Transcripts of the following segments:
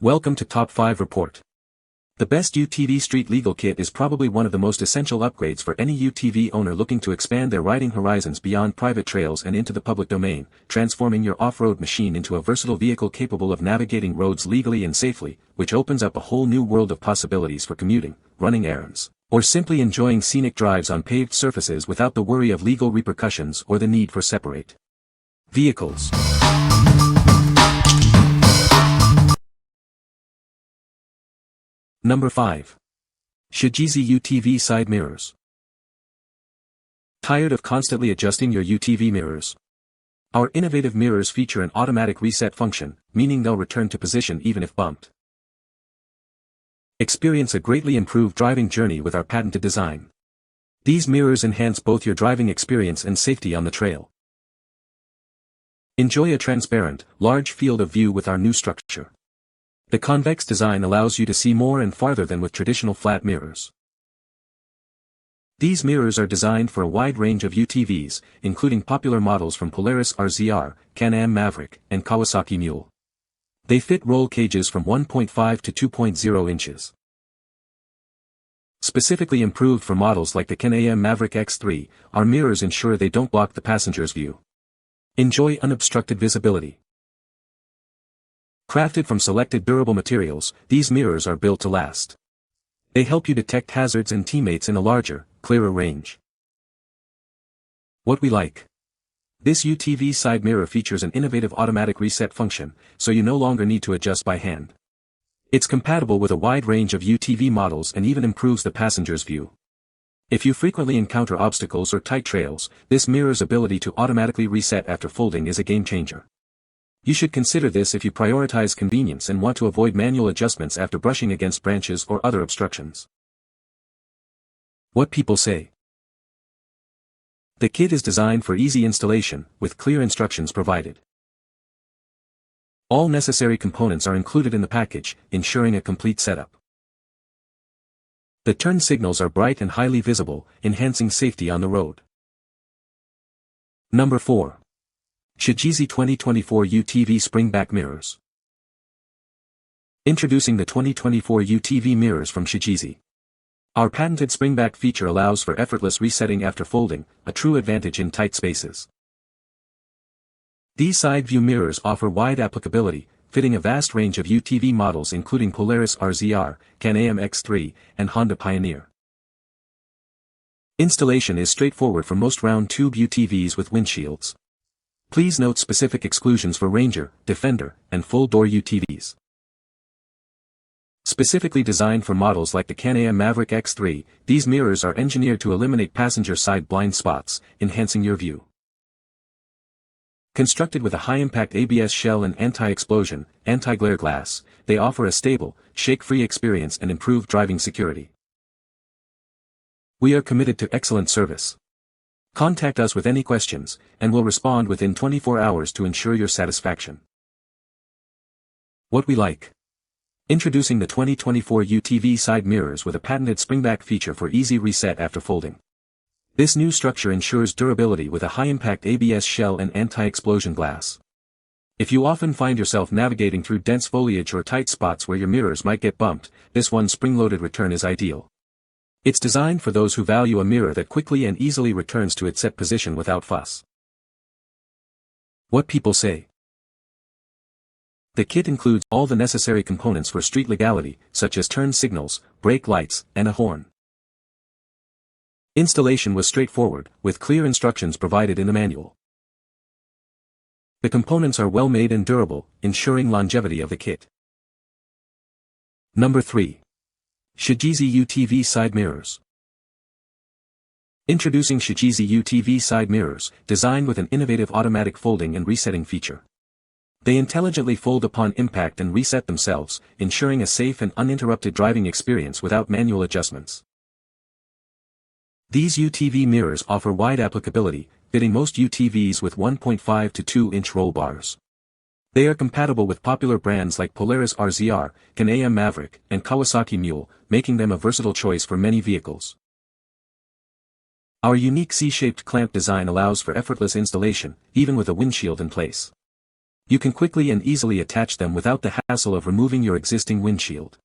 Welcome to Top 5 Report. The best UTV Street Legal Kit is probably one of the most essential upgrades for any UTV owner looking to expand their riding horizons beyond private trails and into the public domain, transforming your off-road machine into a versatile vehicle capable of navigating roads legally and safely, which opens up a whole new world of possibilities for commuting, running errands, or simply enjoying scenic drives on paved surfaces without the worry of legal repercussions or the need for separate vehicles. Number 5. SHEJISI UTV Side Mirrors. Tired of constantly adjusting your UTV mirrors? Our innovative mirrors feature an automatic reset function, meaning they'll return to position even if bumped. Experience a greatly improved driving journey with our patented design. These mirrors enhance both your driving experience and safety on the trail. Enjoy a transparent, large field of view with our new structure. The convex design allows you to see more and farther than with traditional flat mirrors. These mirrors are designed for a wide range of UTVs, including popular models from Polaris RZR, Can-Am Maverick, and Kawasaki Mule. They fit roll cages from 1.5 to 2.0 inches. Specifically improved for models like the Can-Am Maverick X3, our mirrors ensure they don't block the passenger's view. Enjoy unobstructed visibility. Crafted from selected durable materials, these mirrors are built to last. They help you detect hazards and teammates in a larger, clearer range. What we like. This UTV side mirror features an innovative automatic reset function, so you no longer need to adjust by hand. It's compatible with a wide range of UTV models and even improves the passenger's view. If you frequently encounter obstacles or tight trails, this mirror's ability to automatically reset after folding is a game changer. You should consider this if you prioritize convenience and want to avoid manual adjustments after brushing against branches or other obstructions. What people say. The kit is designed for easy installation, with clear instructions provided. All necessary components are included in the package, ensuring a complete setup. The turn signals are bright and highly visible, enhancing safety on the road. Number 4. SHEJISI 2024 UTV Springback Mirrors. Introducing the 2024 UTV mirrors from SHEJISI. Our patented springback feature allows for effortless resetting after folding, a true advantage in tight spaces. These side view mirrors offer wide applicability, fitting a vast range of UTV models including Polaris RZR, Can-Am X3, and Honda Pioneer. Installation is straightforward for most round-tube UTVs with windshields. Please note specific exclusions for Ranger, Defender, and full-door UTVs. Specifically designed for models like the Can-Am Maverick X3, these mirrors are engineered to eliminate passenger side blind spots, enhancing your view. Constructed with a high-impact ABS shell and anti-explosion, anti-glare glass, they offer a stable, shake-free experience and improved driving security. We are committed to excellent service. Contact us with any questions, and we'll respond within 24 hours to ensure your satisfaction. What we like. Introducing the 2024 UTV side mirrors with a patented springback feature for easy reset after folding. This new structure ensures durability with a high-impact ABS shell and anti-explosion glass. If you often find yourself navigating through dense foliage or tight spots where your mirrors might get bumped, this one spring-loaded return is ideal. It's designed for those who value a mirror that quickly and easily returns to its set position without fuss. What people say. The kit includes all the necessary components for street legality, such as turn signals, brake lights, and a horn. Installation was straightforward, with clear instructions provided in the manual. The components are well made and durable, ensuring longevity of the kit. Number 3. SHEJISI UTV Side Mirrors. Introducing SHEJISI UTV Side Mirrors, designed with an innovative automatic folding and resetting feature. They intelligently fold upon impact and reset themselves, ensuring a safe and uninterrupted driving experience without manual adjustments. These UTV mirrors offer wide applicability, fitting most UTVs with 1.5 to 2-inch roll bars. They are compatible with popular brands like Polaris RZR, Can-Am Maverick, and Kawasaki Mule, making them a versatile choice for many vehicles. Our unique C-shaped clamp design allows for effortless installation, even with a windshield in place. You can quickly and easily attach them without the hassle of removing your existing windshield.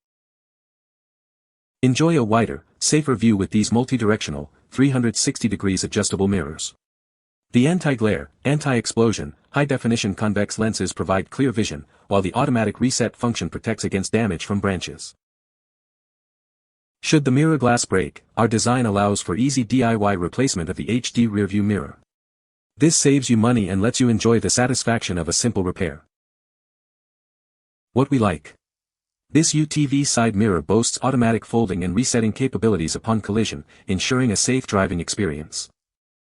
Enjoy a wider, safer view with these multi-directional, 360 degrees adjustable mirrors. The anti-glare, anti-explosion, high-definition convex lenses provide clear vision, while the automatic reset function protects against damage from branches. Should the mirror glass break, our design allows for easy DIY replacement of the HD rearview mirror. This saves you money and lets you enjoy the satisfaction of a simple repair. What we like. This UTV side mirror boasts automatic folding and resetting capabilities upon collision, ensuring a safe driving experience.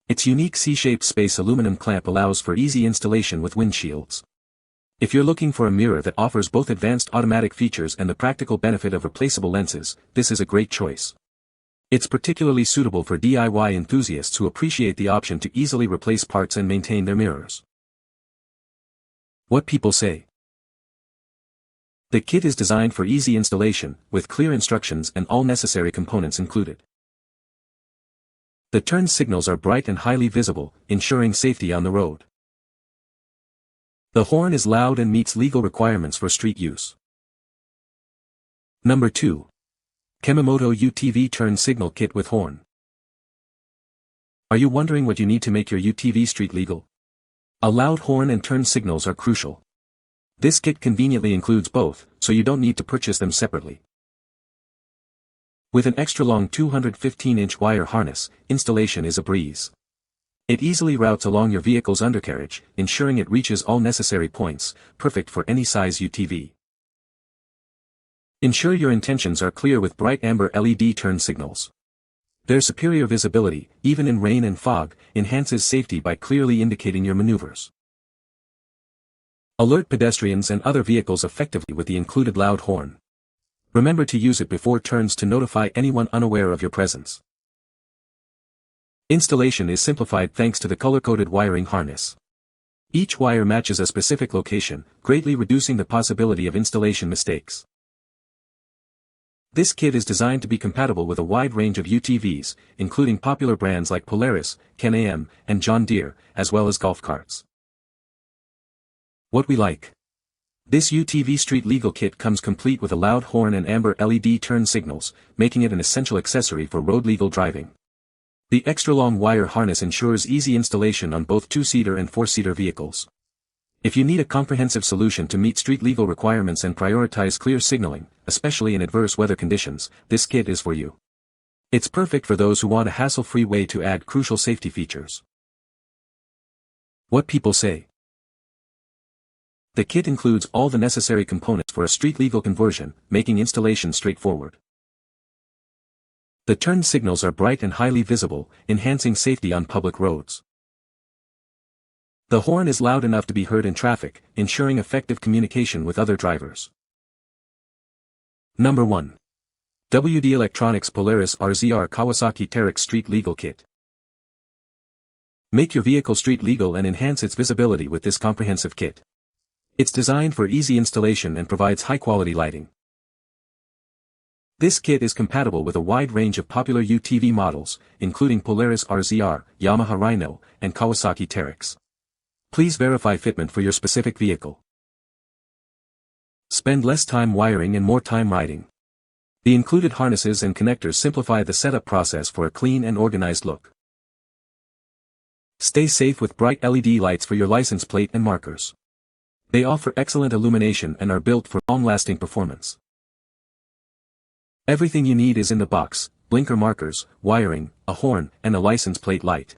Its unique C-shaped space aluminum clamp allows for easy installation with windshields. If you're looking for a mirror that offers both advanced automatic features and the practical benefit of replaceable lenses, this is a great choice. It's particularly suitable for DIY enthusiasts who appreciate the option to easily replace parts and maintain their mirrors. What people say. The kit is designed for easy installation, with clear instructions and all necessary components included. The turn signals are bright and highly visible, ensuring safety on the road. The horn is loud and meets legal requirements for street use. Number 2. KEMIMOTO UTV Turn Signal Kit with Horn. Are you wondering what you need to make your UTV street legal? A loud horn and turn signals are crucial. This kit conveniently includes both, so you don't need to purchase them separately. With an extra-long 215-inch wire harness, installation is a breeze. It easily routes along your vehicle's undercarriage, ensuring it reaches all necessary points, perfect for any size UTV. Ensure your intentions are clear with bright amber LED turn signals. Their superior visibility, even in rain and fog, enhances safety by clearly indicating your maneuvers. Alert pedestrians and other vehicles effectively with the included loud horn. Remember to use it before turns to notify anyone unaware of your presence. Installation is simplified thanks to the color-coded wiring harness. Each wire matches a specific location, greatly reducing the possibility of installation mistakes. This kit is designed to be compatible with a wide range of UTVs, including popular brands like Polaris, Can-Am, and John Deere, as well as golf carts. What we like. This UTV Street Legal Kit comes complete with a loud horn and amber LED turn signals, making it an essential accessory for road legal driving. The extra-long wire harness ensures easy installation on both two-seater and four-seater vehicles. If you need a comprehensive solution to meet street legal requirements and prioritize clear signaling, especially in adverse weather conditions, this kit is for you. It's perfect for those who want a hassle-free way to add crucial safety features. What people say. The kit includes all the necessary components for a street legal conversion, making installation straightforward. The turn signals are bright and highly visible, enhancing safety on public roads. The horn is loud enough to be heard in traffic, ensuring effective communication with other drivers. Number 1. WD Electronics Polaris RZR Kawasaki Teryx Street Legal Kit. Make your vehicle street legal and enhance its visibility with this comprehensive kit. It's designed for easy installation and provides high-quality lighting. This kit is compatible with a wide range of popular UTV models, including Polaris RZR, Yamaha Rhino, and Kawasaki Teryx. Please verify fitment for your specific vehicle. Spend less time wiring and more time riding. The included harnesses and connectors simplify the setup process for a clean and organized look. Stay safe with bright LED lights for your license plate and markers. They offer excellent illumination and are built for long-lasting performance. Everything you need is in the box: blinker markers, wiring, a horn, and a license plate light.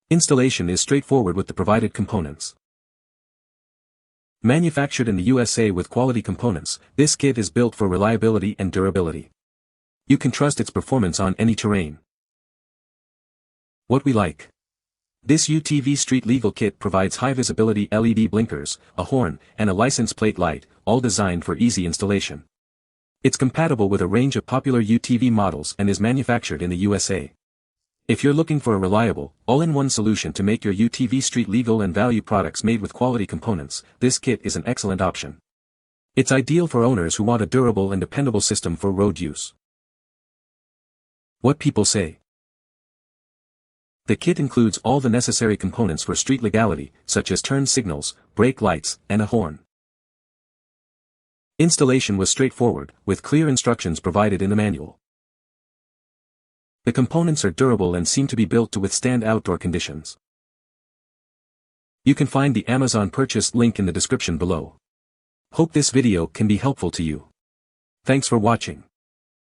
Installation is straightforward with the provided components. Manufactured in the USA with quality components, this kit is built for reliability and durability. You can trust its performance on any terrain. What we like. This UTV Street Legal Kit provides high-visibility LED blinkers, a horn, and a license plate light, all designed for easy installation. It's compatible with a range of popular UTV models and is manufactured in the USA. If you're looking for a reliable, all-in-one solution to make your UTV street legal and value products made with quality components, this kit is an excellent option. It's ideal for owners who want a durable and dependable system for road use. What people say. The kit includes all the necessary components for street legality, such as turn signals, brake lights, and a horn. Installation was straightforward, with clear instructions provided in the manual. The components are durable and seem to be built to withstand outdoor conditions. You can find the Amazon purchase link in the description below. Hope this video can be helpful to you. Thanks for watching.